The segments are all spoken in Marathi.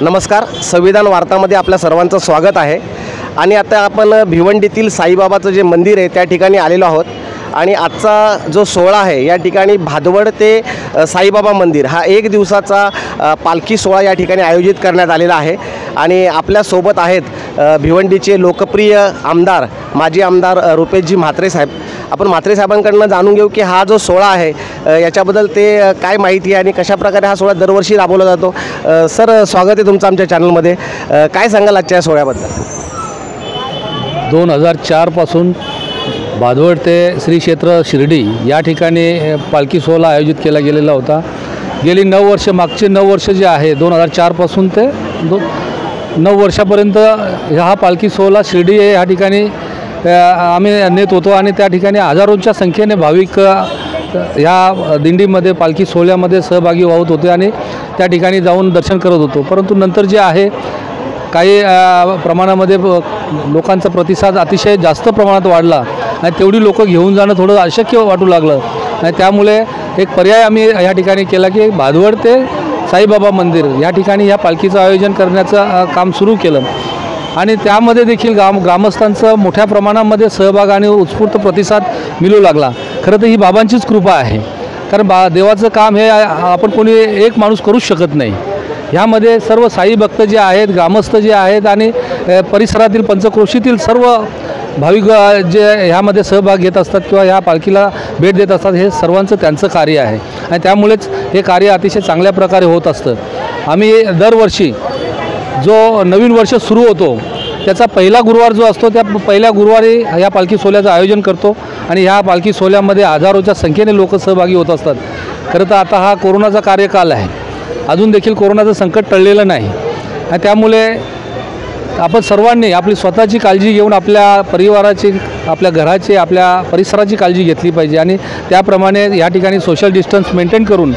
नमस्कार, संविधान वार्तामध्ये आपल्या सर्वांचं स्वागत आहे। आणि आता आपण भिवंडीतील साईबाबाचं जे मंदिर आहे त्या ठिकाणी आलेलो आहोत। आणि आजचा जो सोहळा आहे या ठिकाणी भादवड ते साईबाबा मंदिर हा एक दिवसाचा पालखी सोहळा या ठिकाणी आयोजित करण्यात आलेला आहे। आणि आपल्यासोबत आहेत भिवंडीचे लोकप्रिय आमदार माजी आमदार रुपेशजी म्हात्रे साहेब। आपण म्हात्रे साहेबांकडून जाणून घेऊ की हा जो सोहळा आहे याच्याबद्दल ते काय माहिती आहे आणि कशा प्रकारे हा सोहळा दरवर्षी राबवला जातो। सर, स्वागत आहे तुमचं आमच्या चॅनलमध्ये। काय सांगाल आजच्या सोहळ्याबद्दल? 2004 पासून भादवड ते श्री क्षेत्र शिर्डी या ठिकाणी पालखी सोहळा आयोजित केला गेलेला होता। गेली 9 वर्ष, मागचे 9 वर्ष जे आहे 2004 पासून ते 9 वर्षापर्यंत हा पालखी सोहळा शिर्डी या ठिकाणी आम्ही नेत होतो। आणि त्या ठिकाणी हजारोंच्या संख्येने भाविक ह्या दिंडीमध्ये पालखी सोहळ्यामध्ये सहभागी होत होते आणि त्या ठिकाणी जाऊन दर्शन करत होतो। परंतु नंतर जे आहे काही प्रमाणामध्ये लोकांचा प्रतिसाद अतिशय जास्त प्रमाणात वाढला आणि तेवढी लोक घेऊन जाणं थोडं अशक्य वाटू लागलं। आणि त्यामुळे एक पर्याय आम्ही या ठिकाणी केला की भादवड ते साईबाबा मंदिर या ठिकाणी ह्या पालखीचं आयोजन करण्याचं काम सुरू केलं। आणि त्यामध्ये देखील ग्रामस्थांचं मोठ्या प्रमाणामध्ये सहभाग आणि उत्स्फूर्त प्रतिसाद मिळू लागला। खरं तर ही बाबांचीच कृपा आहे, कारण देवाचं काम हे आपण कोणी एक माणूस करूच शकत नाही। ह्यामध्ये सर्व साई भक्त जे आहेत, ग्रामस्थ जे आहेत आणि परिसरातील पंचक्रोशीतील सर्व भाविक जे ह्यामध्ये सहभाग घेत असतात किंवा ह्या पालखीला भेट देत असतात, हे सर्वांचं त्यांचं कार्य आहे आणि त्यामुळेच हे कार्य अतिशय चांगल्या प्रकारे होत असतं। आम्ही दरवर्षी जो नवीन वर्ष सुरू होतो त्याचा पहिला गुरुवार जो असतो त्या पहिल्या गुरुवारी या पालखी सोहळ्याचं आयोजन करतो आणि ह्या पालखी सोहळ्यामध्ये हजारोच्या संख्येने लोक सहभागी होत असतात। खरं तर आता हा कोरोनाचा कार्यकाल आहे, अजून देखील कोरोनाचं संकट टळलेलं नाही आणि त्यामुळे आपण सर्वांनी आपली स्वतःची काळजी घेऊन आपल्या परिवाराची, आपल्या घराची, आपल्या परिसराची काळजी घेतली पाहिजे। आणि त्याप्रमाणे या ठिकाणी सोशल डिस्टन्स मेंटेन करून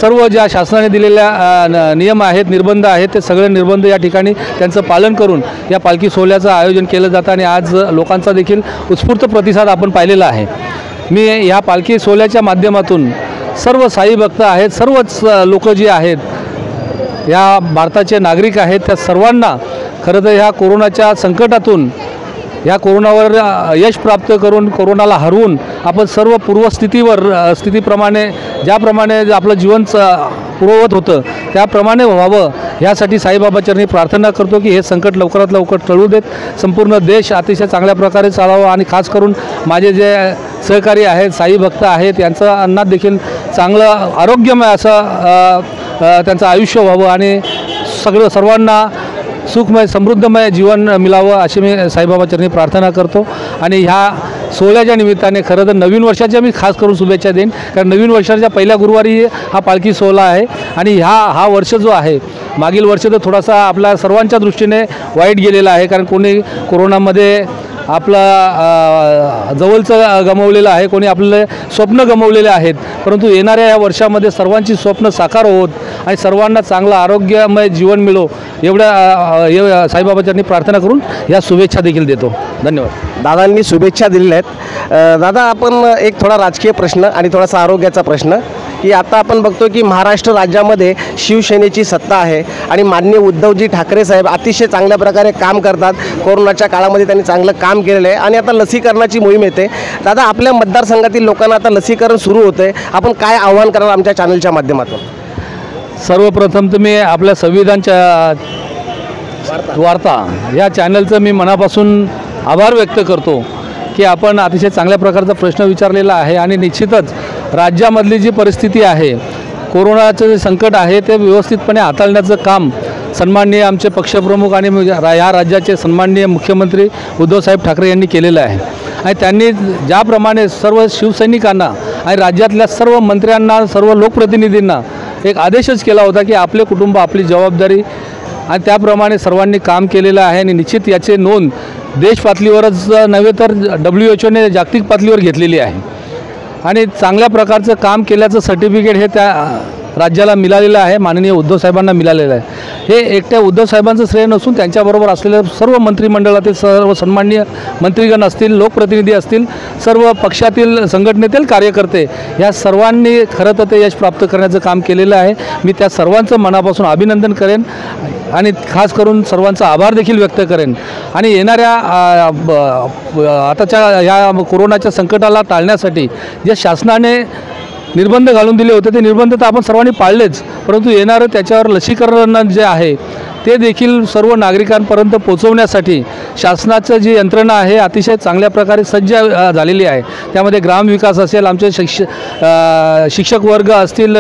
सर्व ज्या शासनाने दिलेल्या नियम आहेत, निर्बंध आहेत, ते सगळे निर्बंध या ठिकाणी त्यांचं पालन करून या पालखी सोहळ्याचं आयोजन केलं जातं आणि आज लोकांचा देखील उत्स्फूर्त प्रतिसाद आपण पाहिलेला आहे। मी ह्या पालखी सोहळ्याच्या माध्यमातून सर्व साई भक्त आहेत, सर्वच लोक जे आहेत या भारताचे नागरिक आहेत, त्या सर्वांना खरं तर ह्या कोरोनाच्या संकटातून या कोरोनावर यश प्राप्त करून कोरोनाला हरवून आपण सर्व स्थितीप्रमाणे ज्याप्रमाणे आपलं जीवन पूर्ववत होतं त्याप्रमाणे व्हावं यासाठी साईबाबाचरणी प्रार्थना करतो की हे संकट लवकरात लवकर टळू देत, संपूर्ण देश अतिशय चांगल्या प्रकारे चालावा आणि खास करून माझे जे सहकारी आहेत, साई भक्त आहेत, यांचं अन्नात देखील चांगलं आरोग्यमय असं त्यांचं आयुष्य व्हावं आणि सर्वांना सुखमय समृद्धमय जीवन मिळावं अशी मी साईबाबाचरणी प्रार्थना करतो। आणि ह्या सोहळ्याच्या निमित्ताने खरं तर नवीन वर्षाच्या मी खास करून शुभेच्छा देईन, कारण नवीन वर्षाच्या पहिल्या गुरुवारी हा पालखी सोहळा आहे आणि हा वर्ष जो आहे, मागील वर्ष तर थोडासा आपल्या सर्वांच्या दृष्टीने वाईट गेलेला आहे, कारण कोणी कोरोनामध्ये आपलं जवळचं गमावलेलं आहे, कोणी आपले स्वप्न गमावलेले आहेत। परंतु येणाऱ्या या वर्षामध्ये सर्वांची स्वप्न साकार होत आणि सर्वांना चांगलं आरोग्यमय जीवन मिळो एवढ्या साईबाबाच्यांनी प्रार्थना करून या शुभेच्छा देखील देतो। धन्यवाद। दादांनी शुभेच्छा दिलेल्या आहेत। दादा, आपण एक थोडा राजकीय प्रश्न आणि थोडासा आरोग्याचा प्रश्न की आता आपण बघतो की महाराष्ट्र राज्यामध्ये शिवसेनेची सत्ता आहे आणि माननीय उद्धवजी ठाकरे साहेब अतिशय चांगल्या प्रकारे काम करतात। कोरोनाच्या काळामध्ये त्यांनी चांगलं काम केलेलं आहे आणि आता लसीकरणाची मोहीम येते। दादा, आपल्या मतदारसंघातील लोकांना आता लसीकरण सुरू होते, आपण काय आव्हान कराल आमच्या चॅनलच्या माध्यमातून? सर्वप्रथम तर मी आपल्या संविधानच्या वार्ता या चॅनलचं मी मनापासून आभार व्यक्त करतो की आपण अतिशय चांगल्या प्रकारचा प्रश्न विचारलेला आहे आणि निश्चितच राज्यामधली जी परिस्थिती आहे, कोरोनाचं जे संकट आहे ते व्यवस्थितपणे हाताळण्याचं काम सन्माननीय आमचे पक्षप्रमुख आणि या राज्याचे सन्माननीय मुख्यमंत्री उद्धवसाहेब ठाकरे यांनी केलेलं आहे। आणि त्यांनी ज्याप्रमाणे सर्व शिवसैनिकांना आणि राज्यातल्या सर्व मंत्र्यांना, सर्व लोकप्रतिनिधींना एक आदेशच केला होता की आपले कुटुंब आपली जबाबदारी, आणि त्याप्रमाणे सर्वांनी काम केलेलं आहे। आणि निश्चित याचे नोंद देश पातळीवरच नव्हे तर WHO जागतिक पातळीवर घेतलेली आहे आणि चांगल्या प्रकारचं काम केल्याचं सर्टिफिकेट हे त्या राज्याला मिळालेलं आहे, माननीय उद्धव साहेबांना मिळालेलं आहे. हे एकट्या उद्धव साहेबांचं श्रेय नसून त्यांच्याबरोबर असलेले सर्व मंत्रिमंडळातील सर्व सन्माननीय मंत्रीगण असतील, लोकप्रतिनिधी असतील, सर्व पक्षातील संघटनेतील कार्यकर्ते या सर्वांनी खरं तर ते यश प्राप्त करण्याचं काम केलेलं आहे. मी त्या सर्वांचं मनापासून अभिनंदन करेन आणि खास करून सर्वांचा आभार देखील व्यक्त करेन. आणि येणाऱ्या आताच्या ह्या कोरोनाच्या संकटाला टाळण्यासाठी जे शासनाने निर्बंध घालून दिले होते ते निर्बंध तर आपण सर्वांनी पाळलेच, परंतु येणारं त्याच्यावर लसीकरण जे आहे ते देखील सर्व नागरिकांपर्यंत पोहोचवण्यासाठी शासनाचं जी यंत्रणा आहे अतिशय चांगल्या प्रकारे सज्ज झालेली आहे. त्यामध्ये ग्रामविकास असेल, आमचे शिक्षक वर्ग असतील,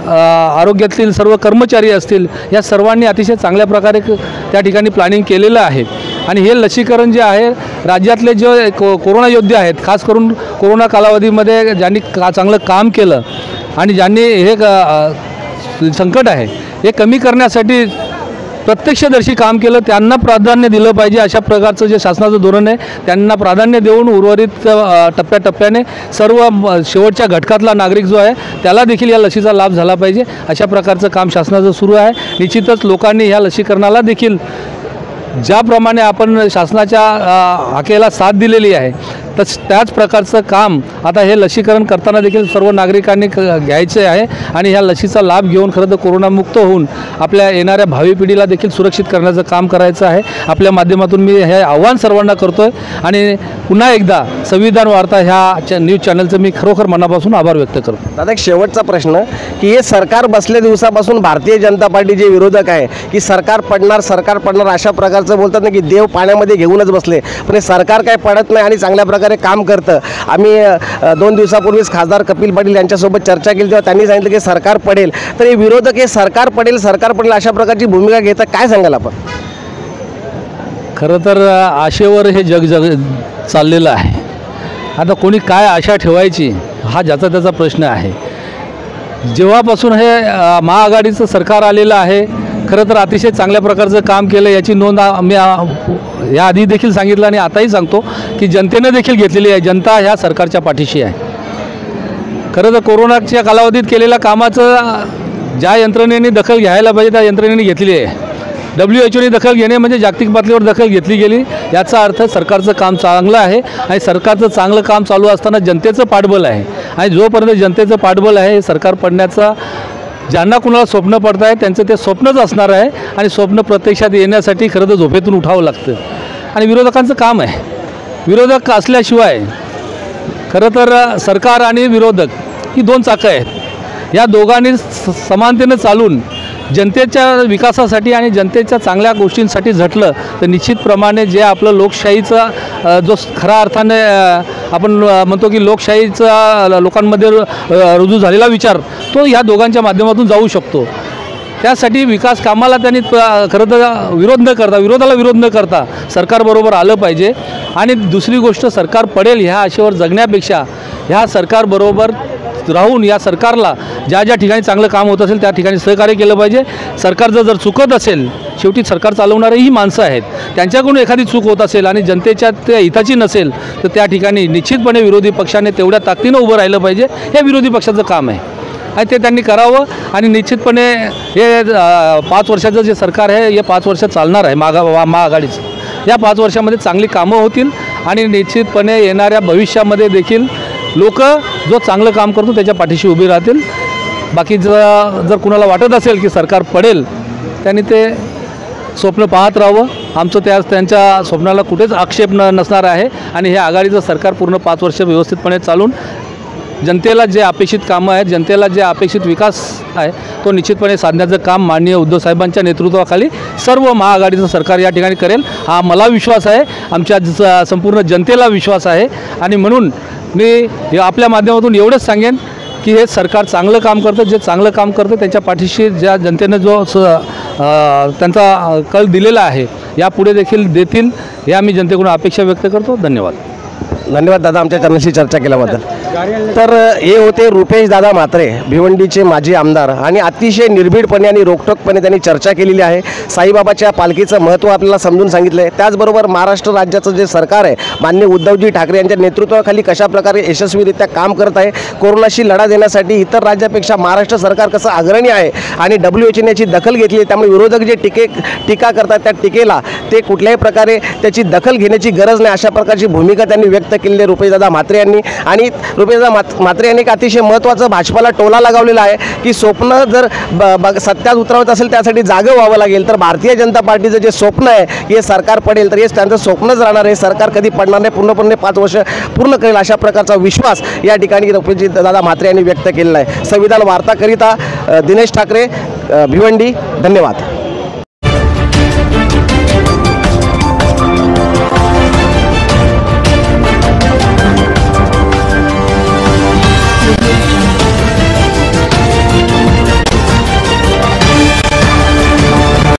आरोग्यातील सर्व कर्मचारी असतील, या सर्वांनी अतिशय चांगल्या प्रकारे त्या ठिकाणी प्लॅनिंग केलेलं आहे. आणि हे लसीकरण जे आहे राज्यातले जे कोरोना योद्धे आहेत, खास करून कोरोना कालावधीमध्ये ज्यांनी चांगलं काम केलं आणि ज्यांनी हे संकट आहे हे कमी करण्यासाठी प्रत्यक्षदर्शी काम केलं, त्यांना प्राधान्य दिलं पाहिजे. अशा प्रकारचं जे शासनाचं धोरण आहे त्यांना प्राधान्य देऊन उर्वरित टप्प्याटप्प्याने सर्व शेवटच्या घटकातला नागरिक जो आहे त्याला देखील या लसीचा लाभ झाला पाहिजे. अशा प्रकारचं काम शासनाचं सुरू आहे. निश्चितच लोकांनी ह्या लसीकरणाला देखील ज्याप्रमाणे आपण शासनाच्या हाकेला साथ दिलेली आहे त्याच प्रकारचं काम आता हे लसीकरण करताना देखील सर्व नागरिकांनी घ्यायचे आहे. आणि ह्या लसीचा लाभ घेऊन खरं तर कोरोनामुक्त होऊन आपल्या येणाऱ्या भावी पिढीला देखील सुरक्षित करण्याचं काम करायचं आहे. आपल्या माध्यमातून मी हे आव्हान सर्वांना करतो आहे. आणि पुन्हा एकदा संविधान वार्ता ह्या न्यूज चॅनलचं मी खरोखर मनापासून आभार व्यक्त करतो. दादा, एक शेवटचा प्रश्न की हे सरकार बसल्या दिवसापासून भारतीय जनता पार्टी जे विरोधक आहे की सरकार पडणार अशा प्रकारचं बोलतात ना की देव पाण्यामध्ये घेऊनच बसले, पण हे सरकार काय पडत नाही आणि चांगल्या प्रकारे काम करतं. आम्ही 2 दिवसापूर्वीच खासदार कपिल पाटील यांच्यासोबत चर्चा केली तेव्हा त्यांनी सांगितलं की सरकार पडेल, तर हे विरोधक हे सरकार पडेल अशा प्रकारची भूमिका घेतात. काय सांगाल आपण? खरं तर आशेवर हे जग चाललेलं आहे. आता कोणी काय आशा ठेवायची हा ज्याचा त्याचा प्रश्न आहे. जेव्हापासून हे महाआघाडीचं सरकार आलेलं आहे खरं तर अतिशय चांगल्या प्रकारचं काम केलं, याची नोंद मी याआधी देखील सांगितलं आणि आताही सांगतो की जनतेने देखील घेतलेली आहे. जनता ह्या सरकारच्या पाठीशी आहे. खरं तर कोरोनाच्या कालावधीत केलेल्या कामाचं ज्या यंत्रणेने दखल घ्यायला पाहिजे त्या यंत्रणेने घेतलेली आहे. WHO दखल घेणे म्हणजे जागतिक पातळीवर दखल घेतली गेली. याचा अर्थ सरकारचं काम चांगलं आहे आणि सरकारचं चांगलं काम चालू असताना जनतेचं पाठबळ आहे. आणि जोपर्यंत जनतेचं पाठबळ आहे हे सरकार पडण्याचा ज्यांना कुणाला स्वप्न पडत आहे त्यांचं ते स्वप्नच असणार आहे. आणि स्वप्न प्रत्यक्षात येण्यासाठी खरं तर झोपेतून उठावं लागतं आणि विरोधकांचं काम आहे. विरोधक असल्याशिवाय खरं तर सरकार आणि विरोधक ही 2 चाकं आहेत. या दोघांनी समानतेनं चालून जनतेच्या विकासासाठी आणि जनतेच्या चांगल्या गोष्टींसाठी झटलं तर निश्चितप्रमाणे जे आपलं लोकशाहीचा जो खऱ्या अर्थाने आपण म्हणतो की लोकशाहीचा लोकांमध्ये रुजू झालेला विचार तो ह्या दोघांच्या माध्यमातून जाऊ शकतो. त्यासाठी विकास कामाला त्यांनी खरं तर विरोधाला विरोध न करता सरकारबरोबर आलं पाहिजे. आणि दुसरी गोष्ट, सरकार पडेल ह्या आशेवर जगण्यापेक्षा ह्या सरकारबरोबर राहून या सरकारला ज्या ज्या ठिकाणी चांगलं काम होत असेल त्या ठिकाणी सहकार्य केलं पाहिजे. सरकार जर चुकत असेल, शेवटी सरकार चालवणारे ही माणसं आहेत, त्यांच्याकडून एखादी चूक होत असेल आणि जनतेच्या त्या हिताची नसेल तर त्या ठिकाणी निश्चितपणे विरोधी पक्षाने तेवढ्या ताकदीनं उभं राहिलं पाहिजे. हे विरोधी पक्षाचं काम आहे आणि ते त्यांनी करावं. आणि निश्चितपणे हे 5 वर्षाचं जे सरकार आहे हे 5 वर्ष चालणार आहे महाआघाडीचं. या 5 वर्षामध्ये चांगली कामं होतील आणि निश्चितपणे येणाऱ्या भविष्यामध्ये देखील लोक जो चांगलं काम करतो त्याच्या पाठीशी उभी राहतील. बाकी जर कुणाला वाटत असेल की सरकार पडेल त्यांनी ते स्वप्न पाहत राहावं. आमचं त्यांच्या स्वप्नाला कुठेच आक्षेप नसणार आहे. आणि हे आघाडीचं सरकार पूर्ण 5 वर्ष व्यवस्थितपणे चालून जनतेला जे अपेक्षित कामं आहेत, जनतेला जे अपेक्षित विकास आहे तो निश्चितपणे साधण्याचं काम माननीय उद्धव साहेबांच्या नेतृत्वाखाली सर्व महाआघाडीचं सरकार या ठिकाणी करेल हा मला विश्वास आहे. आमच्या संपूर्ण जनतेला विश्वास आहे. आणि म्हणून मी आपल्या माध्यमातून एवढंच सांगेन की हे सरकार चांगलं काम करतं. जे चांगलं काम करतं त्यांच्या पाठीशी ज्या जनतेने जो त्यांचा कल दिलेला आहे यापुढे देखील देतील, या मी जनतेकडून अपेक्षा व्यक्त करतो. धन्यवाद. धन्यवाद दादा आमच्या चॅनलशी चर्चा केल्याबद्दल। तर हे होते रुपेश दादा म्हात्रे, भिवंडीचे माजी आमदार, आणि अतिशय निर्भीडपणे आणि रोखठोकपणे त्यांनी चर्चा केलेली आहे। साईबाबाच्या पालखीचं महत्त्व आपल्याला समजून सांगितलं आहे। त्याचबरोबर महाराष्ट्र राज्याचं जे सरकार आहे माननीय उद्धवजी ठाकरे यांच्या नेतृत्वाखाली कशा प्रकारे यशस्वीरित्या काम करत आहे, कोरोनाशी लढा देण्यासाठी इतर राज्यापेक्षा महाराष्ट्र सरकार कसं अग्रणी आहे आणि WHOने याची दखल घेतली आहे। त्यामुळे विरोधक जे टीका करतात त्या टीकेला ते कुठल्याही प्रकारे त्याची दखल घेण्याची गरज नाही, अशा प्रकारची भूमिका त्यांनी व्यक्त केलेली आहे रुपेशदादा म्हात्रे यांनी। आणि रुपेशदादा म्हात्रे यांनी एक अतिशय महत्त्वाचं भाजपाला टोला लगावलेला आहे की स्वप्न जर सत्यात उतरवत असेल त्यासाठी जागं व्हावं लागेल। तर भारतीय जनता पार्टीचं जे स्वप्न आहे हे सरकार पडेल तर हे त्यांचं स्वप्नच राहणार आहे, सरकार कधी पडणार नाही, पूर्णपणे 5 वर्ष पूर्ण करेल अशा प्रकारचा विश्वास या ठिकाणी रुपेशदादा म्हात्रे यांनी व्यक्त केलेला आहे। संविधान वार्ताकरिता दिनेश ठाकरे, भिवंडी। धन्यवाद।